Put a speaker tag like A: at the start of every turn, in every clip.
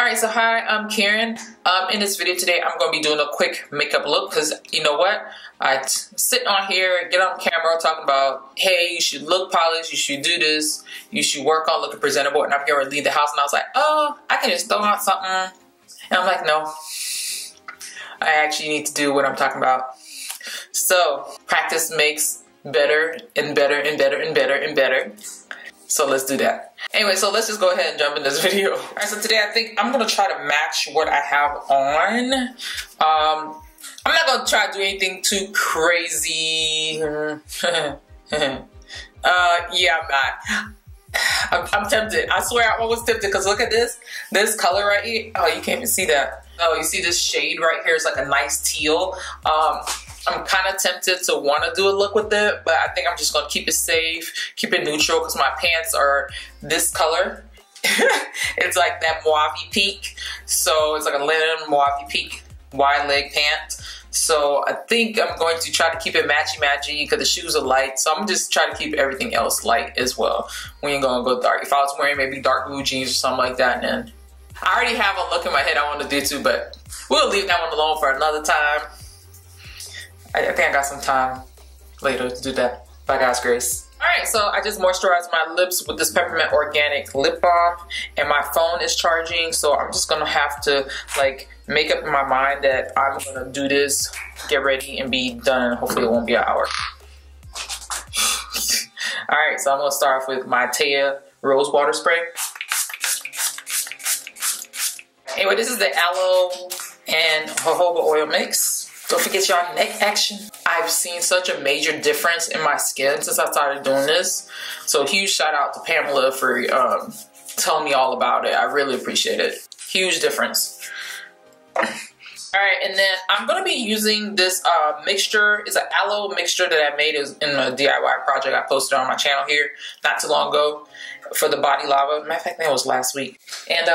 A: Alright, so hi, I'm Karen. In this video today, I'm going to be doing a quick makeup look because you know what? I sit on here, get on camera talking about, hey, you should look polished, you should do this, you should work on looking presentable, and I'm going to leave the house and I was like, oh, I can just throw on something. And I'm like, no, I actually need to do what I'm talking about. So, practice makes better and better and better and better and better. So let's do that. Anyway, so let's just go ahead and jump in this video. All right, so today I think I'm gonna try to match what I have on. I'm not gonna try to do anything too crazy. Yeah, I'm not. I'm tempted. I swear I'm always tempted because look at this color right here. Oh, you can't even see that. Oh, you see this shade right here? It's like a nice teal. I'm kind of tempted to want to do a look with it, but I think I'm just going to keep it safe, keep it neutral because my pants are this color. It's like that mauve pink. So it's like a linen mauve pink wide leg pant. So I think I'm going to try to keep it matchy-matchy because the shoes are light. So I'm just trying to keep everything else light as well. We ain't going to go dark. If I was wearing maybe dark blue jeans or something like that, then I already have a look in my head I want to do too, but we'll leave that one alone for another time. I think I got some time later to do that, by God's grace. Alright, so I just moisturized my lips with this Peppermint Organic lip balm, and my phone is charging, so I'm just gonna have to like make up in my mind that I'm gonna do this, get ready, and be done. Hopefully it won't be an hour. Alright, so I'm gonna start off with my Taya Rose Water Spray. Anyway, this is the aloe and jojoba oil mix. Don't forget your neck action. I've seen such a major difference in my skin since I started doing this. So huge shout out to Pamela for telling me all about it. I really appreciate it. Huge difference. Alright, and then I'm going to be using this mixture. It's an aloe mixture that I made in a DIY project I posted on my channel here not too long ago for the Body Lava. Matter of fact, that was last week. And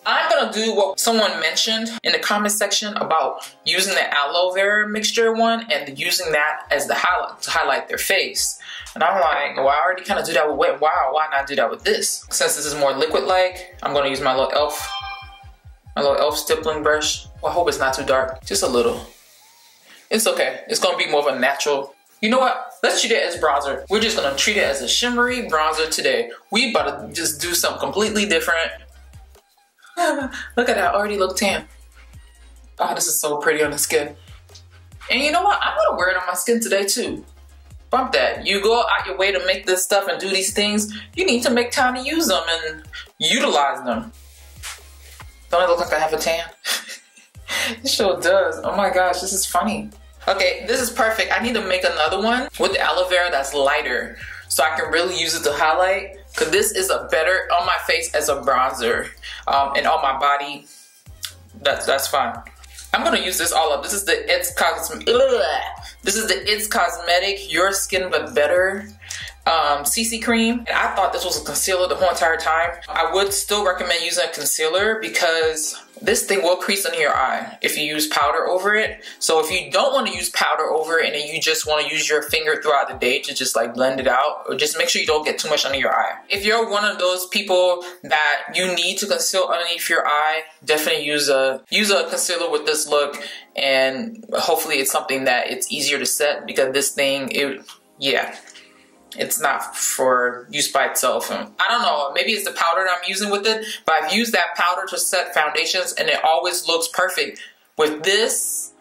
A: I'm gonna do what someone mentioned in the comment section about using the aloe vera mixture one and using that as the highlight to highlight their face. And I'm like, well, I already kind of do that with Wet n Wild. Why not do that with this? Since this is more liquid-like, I'm gonna use my little elf stippling brush. Well, I hope it's not too dark. Just a little. It's okay. It's gonna be more of a natural. You know what? Let's treat it as bronzer. We're just gonna treat it as a shimmery bronzer today. We about to just do something completely different. Look at that, I already look tan. Oh, this is so pretty on the skin. And you know what? I'm gonna wear it on my skin today too. Bump that. You go out your way to make this stuff and do these things, you need to make time to use them and utilize them. Don't I look like I have a tan? It sure does. Oh my gosh, this is funny. Okay, this is perfect. I need to make another one with the aloe vera that's lighter so I can really use it to highlight. Because this is a better on my face as a bronzer and on my body. That's fine. I'm gonna use this all up. This is the It's Cosmetic Your Skin But Better CC cream. And I thought this was a concealer the whole entire time. I would still recommend using a concealer because this thing will crease under your eye if you use powder over it. So if you don't want to use powder over it and then you just want to use your finger throughout the day to just like blend it out, or just make sure you don't get too much under your eye. If you're one of those people that you need to conceal underneath your eye, definitely use a concealer with this look, and hopefully it's something that it's easier to set because this thing, it's not for use by itself. And I don't know, maybe it's the powder that I'm using with it, but I've used that powder to set foundations and it always looks perfect. With this,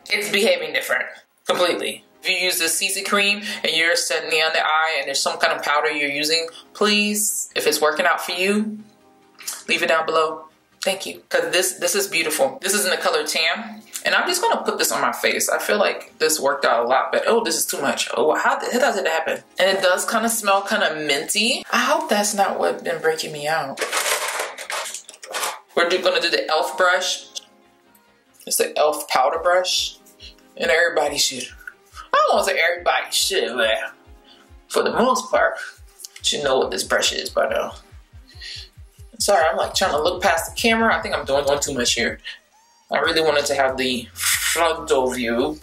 A: it's behaving different, completely. If you use this CC cream and you're setting it on the eye and there's some kind of powder you're using, please, if it's working out for you, leave it down below. Thank you. Because this is beautiful. This is in the color Tan. And I'm just going to put this on my face. I feel like this worked out a lot better. Oh, this is too much. Oh, how does it happen? And it does kind of smell kind of minty. I hope that's not what's been breaking me out. We're going to do the e.l.f. brush. It's the e.l.f. powder brush. And everybody should. I don't want to say everybody should, but for the most part, you should know what this brush is by now. Sorry, I'm like trying to look past the camera. I think I'm doing too much here. I really wanted to have the frontal view.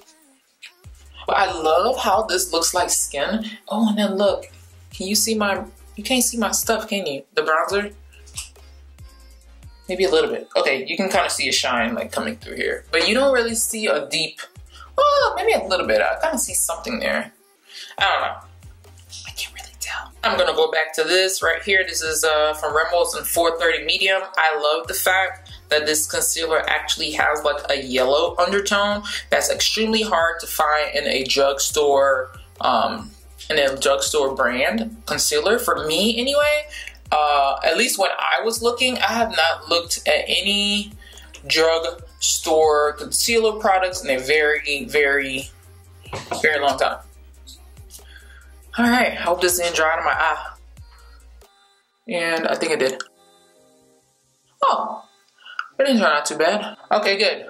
A: But I love how this looks like skin. Oh, and then look. Can you see my, you can't see my stuff, can you? The bronzer. Maybe a little bit. Okay, you can kind of see a shine like coming through here. But you don't really see a deep, well, maybe a little bit. I kind of see something there. I don't know. I can't really tell. I'm gonna go back to this right here. This is from Rimmels in 430 medium. I love the fact that this concealer actually has like a yellow undertone. That's extremely hard to find in a drugstore, brand concealer, for me anyway. At least when I was looking, I have not looked at any drugstore concealer products in a very, very, very long time. All right, I hope this didn't dry out of my eye. And I think it did. Oh, it didn't turn out too bad. Okay, good.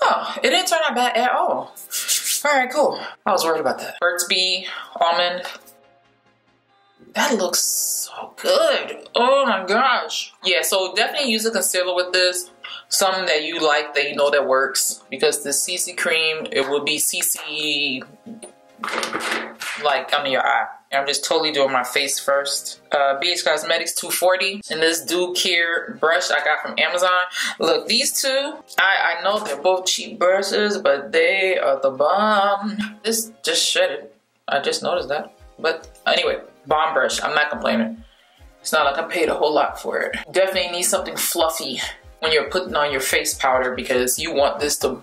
A: Oh, it didn't turn out bad at all. All right, cool. I was worried about that. Burt's Bee Almond. That looks so good. Oh my gosh. Yeah, so definitely use a concealer with this. Something that you like, that you know that works. Because the CC cream, it will be CC like under your eye. I'm just totally doing my face first. BH Cosmetics 240. And this Dew Care brush I got from Amazon. Look, these two, I know they're both cheap brushes, but they are the bomb. This just shredded. I just noticed that. But anyway, bomb brush. I'm not complaining. It's not like I paid a whole lot for it. Definitely need something fluffy when you're putting on your face powder, because you want this to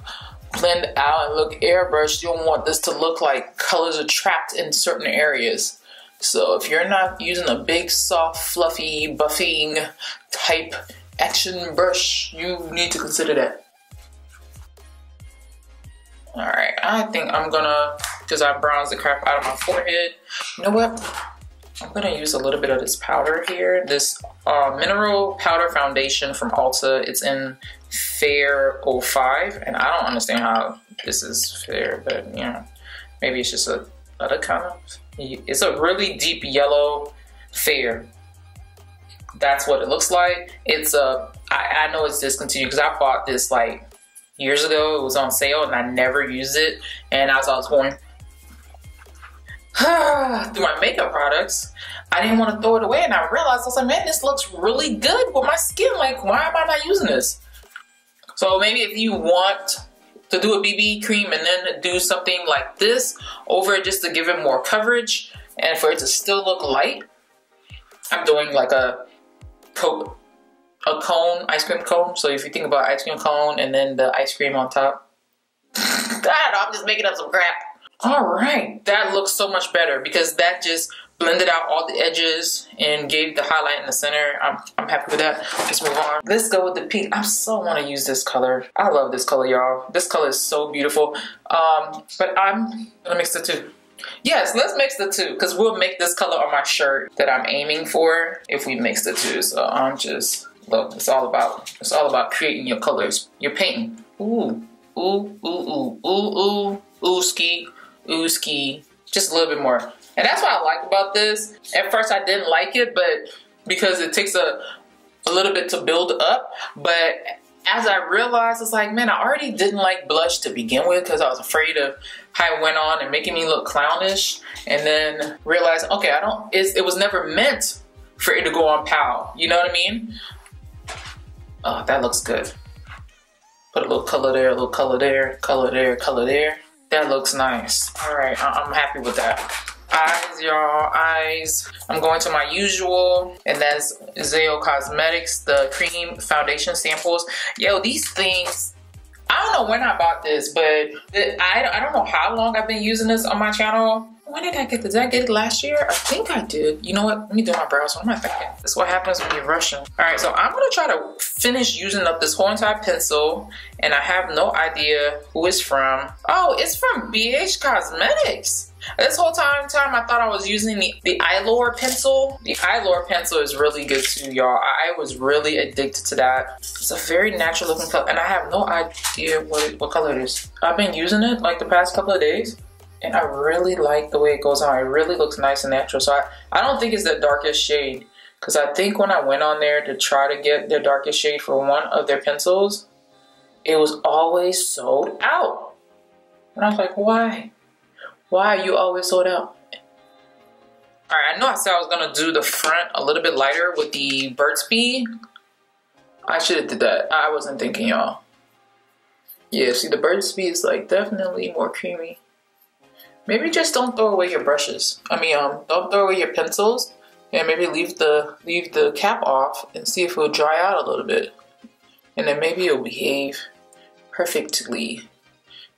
A: blend out and look airbrushed. You don't want this to look like colors are trapped in certain areas. So if you're not using a big, soft, fluffy, buffing type action brush, you need to consider that. Alright, I think I'm gonna, because I bronzed the crap out of my forehead, you know what? I'm gonna use a little bit of this powder here. This mineral powder foundation from Ulta. It's in Fair 05, and I don't understand how this is fair, but you know, maybe it's just a other kind of. It's a really deep yellow fair. That's what it looks like. It's a. I know it's discontinued because I bought this like years ago. It was on sale and I never used it. And as I was going through my makeup products, I didn't want to throw it away, and I realized, I was like, man, this looks really good with my skin. Like, why am I not using this? So maybe if you want to do a BB cream and then do something like this over it just to give it more coverage and for it to still look light, I'm doing like a cone, ice cream cone. So if you think about ice cream cone and then the ice cream on top. I'm just making up some crap. All right, that looks so much better because that just blended out all the edges and gave the highlight in the center. I'm happy with that. Let's move on. Let's go with the pink. I so want to use this color. I love this color, y'all. This color is so beautiful. But I'm gonna mix the two. Yes, let's mix the two because we'll make this color on my shirt that I'm aiming for if we mix the two. So I'm just, look, it's all about creating your colors. You're painting. Ooh, ooh, ooh, ooh, ooh, ooh, ooh, ski. Ooh, ski, just a little bit more. And that's what I like about this. At first I didn't like it, but because it takes a little bit to build up. But as I realized, it's like, man, I already didn't like blush to begin with because I was afraid of how it went on and making me look clownish. And then realized, okay, it was never meant for it to go on pow. You know what I mean? Oh, that looks good. Put a little color there, a little color there, color there, color there. That looks nice. All right, I'm happy with that. Eyes, y'all, eyes. I'm going to my usual, and that's Zeo Cosmetics, the cream foundation samples. Yo, these things, I don't know when I bought this, but I don't know how long I've been using this on my channel. When did I get this? Did I get it last year? I think I did. You know what? Let me do my brows. What am I thinking? This is what happens when you're rushing. All right, so I'm gonna try to finish using up this whole entire pencil, and I have no idea who it's from. Oh, it's from BH Cosmetics. This whole time I thought I was using the Eyelure pencil. The Eyelure pencil is really good too, y'all. I was really addicted to that. It's a very natural looking color, and I have no idea what color it is. I've been using it like the past couple of days, and I really like the way it goes on. It really looks nice and natural. So I don't think it's the darkest shade, because I think when I went on there to try to get their darkest shade for one of their pencils, it was always sold out. And I was like, why? Why are you always sold out? All right, I know I said I was gonna do the front a little bit lighter with the Burt's Bee. I should have did that. I wasn't thinking, y'all. Yeah, see, the Burt's Bees is like definitely more creamy. Maybe just don't throw away your brushes. I mean, don't throw away your pencils, and maybe leave the cap off and see if it'll dry out a little bit, and then maybe it'll behave perfectly,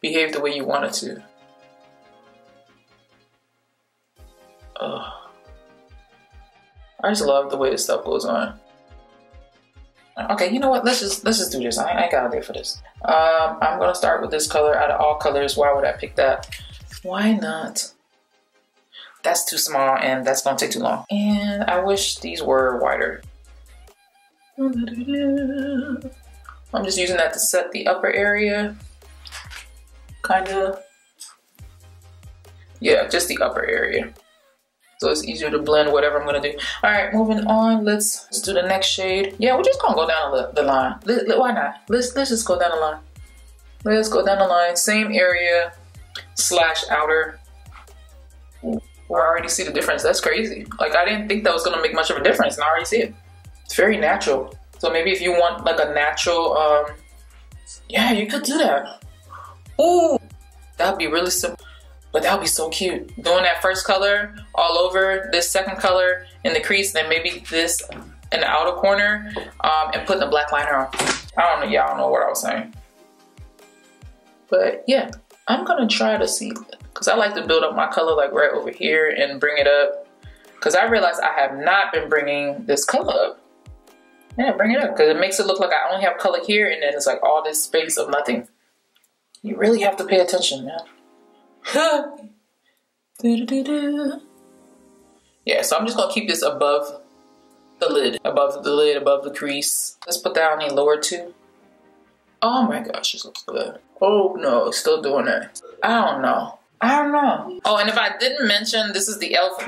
A: behave the way you want it to. I just love the way this stuff goes on. Okay, you know what? Let's just do this. I ain't gotta wait for this. I'm gonna start with this color. Out of all colors, why would I pick that? Why not? That's too small and that's gonna take too long. And I wish these were wider. I'm just using that to set the upper area. Kinda. Yeah, just the upper area. So it's easier to blend whatever I'm gonna do. All right, moving on. Let's do the next shade. Yeah, we're just gonna go down the line. Why not? Let's just go down the line. Let's go down the line. Same area / outer. Ooh, I already see the difference. That's crazy. Like, I didn't think that was gonna make much of a difference, and I already see it. It's very natural. So maybe if you want like a natural, yeah, you could do that. Ooh, that'd be really simple. But that would be so cute. Doing that first color all over, this second color in the crease, then maybe this in the outer corner, and putting the black liner on. I don't know, yeah, I don't know what I was saying. But yeah, I'm gonna try to see, because I like to build up my color like right over here and bring it up. Because I realized I have not been bringing this color up. Yeah, bring it up, because it makes it look like I only have color here and then it's like all this space of nothing. You really have to pay attention, man. Yeah, so I'm just gonna keep this above the lid, above the crease. Let's put that on the lower two. Oh my gosh, this looks good. Oh no, it's still doing it. I don't know. Oh, and if I didn't mention, this is the e.l.f.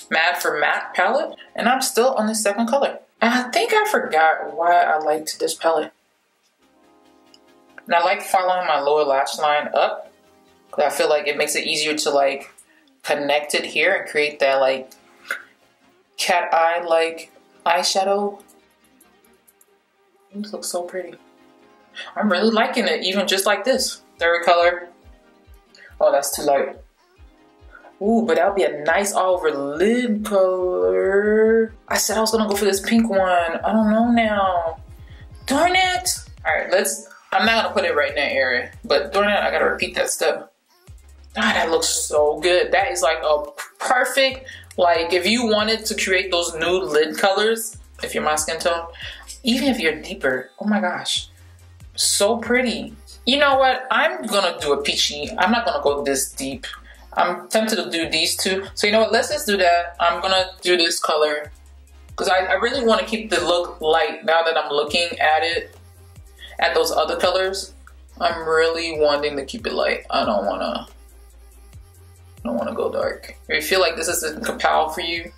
A: Mad for Matte palette, and I'm still on the second color. And I think I forgot why I liked this palette. And I like following my lower lash line up. I feel like it makes it easier to like connect it here and create that like cat eye like eyeshadow. This looks so pretty. I'm really liking it, even just like this. Third color. Oh, that's too light. Ooh, but that would be a nice all over lid color. I said I was gonna go for this pink one. I don't know now. Darn it. All right, I'm not gonna put it right in that area, but darn it, I gotta repeat that step. God, that looks so good. That is like a perfect, like if you wanted to create those nude lid colors, if you're my skin tone, even if you're deeper, oh my gosh, so pretty. You know what? I'm gonna do a peachy. I'm not gonna go this deep. I'm tempted to do these two. So you know what? Let's just do that. I'm gonna do this color because I really want to keep the look light now that I'm looking at it, at those other colors. I'm really wanting to keep it light. I don't wanna go dark. If you feel like this isn't compile for you,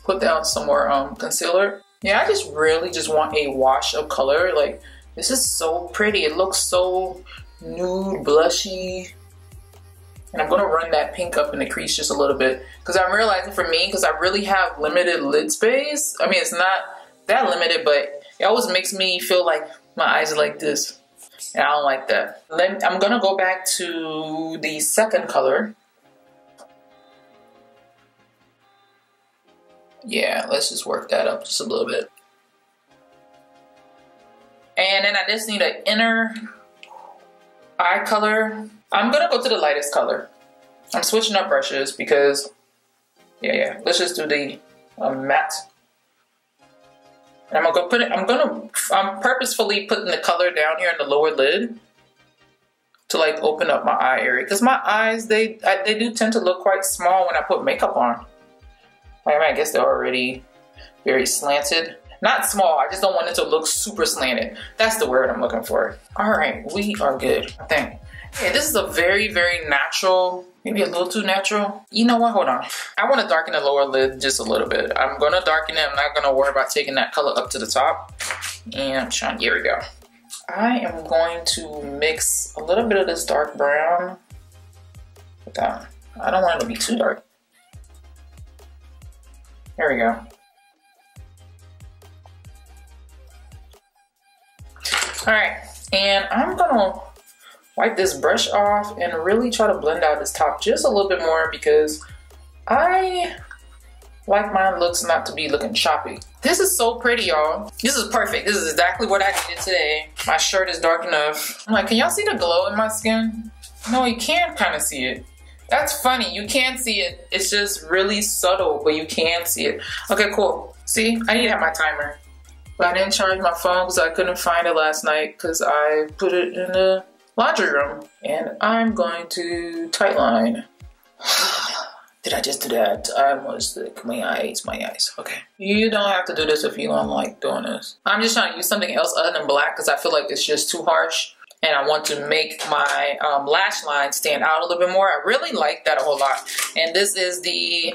A: put down some more concealer. Yeah, I just really just want a wash of color. Like, this is so pretty. It looks so nude, blushy. And I'm gonna run that pink up in the crease just a little bit. Because I'm realizing for me, because I really have limited lid space. I mean, it's not that limited, but it always makes me feel like my eyes are like this. And I don't like that. I'm gonna go back to the second color. Yeah, let's just work that up just a little bit. And then I just need an inner eye color. I'm gonna go to the lightest color. I'm switching up brushes because, yeah. Let's just do the matte. And I'm gonna go put it. I'm purposefully putting the color down here in the lower lid to like open up my eye area because my eyes they do tend to look quite small when I put makeup on. I guess they're already very slanted. Not small, I just don't want it to look super slanted. That's the word I'm looking for. All right, we are good, I think. Yeah, this is a very, very natural, maybe a little too natural. You know what, hold on. I want to darken the lower lid just a little bit. I'm gonna darken it, I'm not gonna worry about taking that color up to the top. And I'm trying, here we go. I am going to mix a little bit of this dark brown with that. I don't want it to be too dark. There we go. Alright, and I'm gonna wipe this brush off and really try to blend out this top just a little bit more because I like my looks not to be looking choppy. This is so pretty, y'all. This is perfect. This is exactly what I needed today. My shirt is dark enough. I'm like, can y'all see the glow in my skin? No, you can kind of see it. That's funny. You can see it. It's just really subtle, but you can see it. Okay, cool. See, I need to have my timer. But I didn't charge my phone because I couldn't find it last night because I put it in the laundry room. And I'm going to tightline. Did I just do that? I almost like my eyes. Okay. You don't have to do this if you don't like doing this. I'm just trying to use something else other than black because I feel like it's just too harsh. And I want to make my lash line stand out a little bit more. I really like that a whole lot. And this is the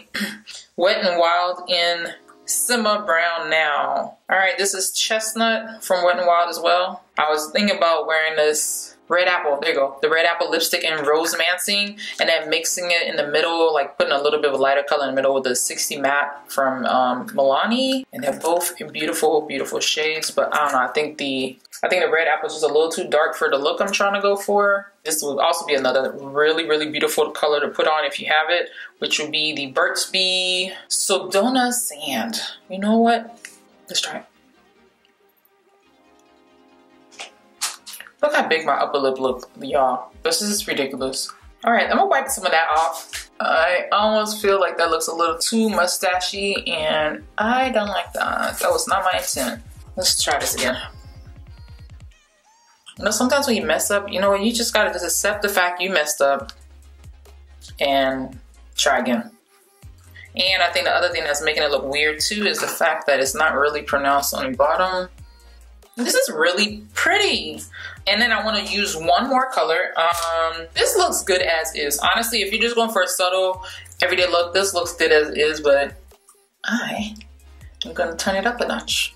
A: Wet n Wild in Simma Brown Now. All right, this is Chestnut from Wet n Wild as well. I was thinking about wearing this red apple, there you go, the red apple lipstick in Rose Mancing, and then mixing it in the middle, like putting a little bit of a lighter color in the middle with the 60 Matte from Milani. And they're both in beautiful, beautiful shades, but I don't know, I think the red apple is just a little too dark for the look I'm trying to go for. This would also be another really, really beautiful color to put on if you have it, which would be the Burt's Bee Sedona Sand. You know what? Let's try it. Look how big my upper lip look, y'all. This is ridiculous. All right, I'm gonna wipe some of that off. I almost feel like that looks a little too mustachy, and I don't like that. That was not my intent. Let's try this again. You know, sometimes when you mess up, you know what, you just gotta just accept the fact you messed up and try again. And I think the other thing that's making it look weird too is the fact that it's not really pronounced on the bottom. This is really pretty. And then I want to use one more color. This looks good as is. Honestly, if you're just going for a subtle everyday look, this looks good as is, but I am gonna turn it up a notch.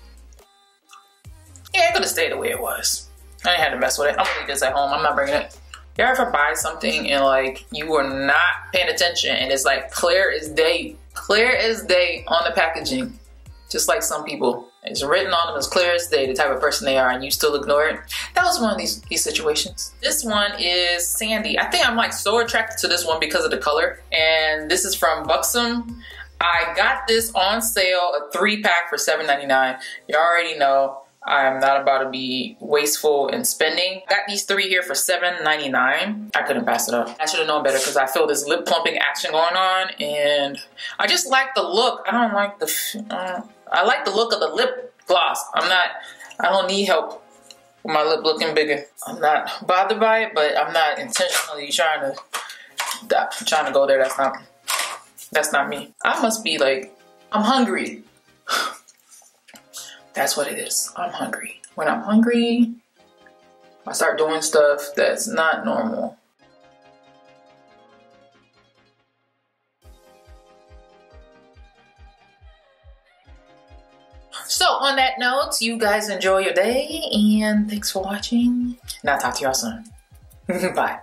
A: Yeah, it could have stayed the way it was. I didn't have to mess with it. I'm gonna leave this at home. I'm not bringing it. You ever buy something and like you are not paying attention and it's like clear as day on the packaging, just like some people. It's written on them as clear as day, the type of person they are, and you still ignore it. That was one of these situations. This one is Sandy. I think I'm like so attracted to this one because of the color. And this is from Buxom. I got this on sale, a 3-pack for $7.99. You already know I'm not about to be wasteful in spending. Got these 3 here for $7.99. I couldn't pass it up. I should have known better because I feel this lip plumping action going on, and I just like the look. I don't like the, I like the look of the lip gloss. I don't need help with my lip looking bigger. I'm not bothered by it, but I'm not intentionally trying to go there. That's not me. I must be like, I'm hungry. That's what it is. I'm hungry. When I'm hungry, I start doing stuff that's not normal. So on that note, you guys enjoy your day and thanks for watching. And I'll talk to y'all soon. Bye.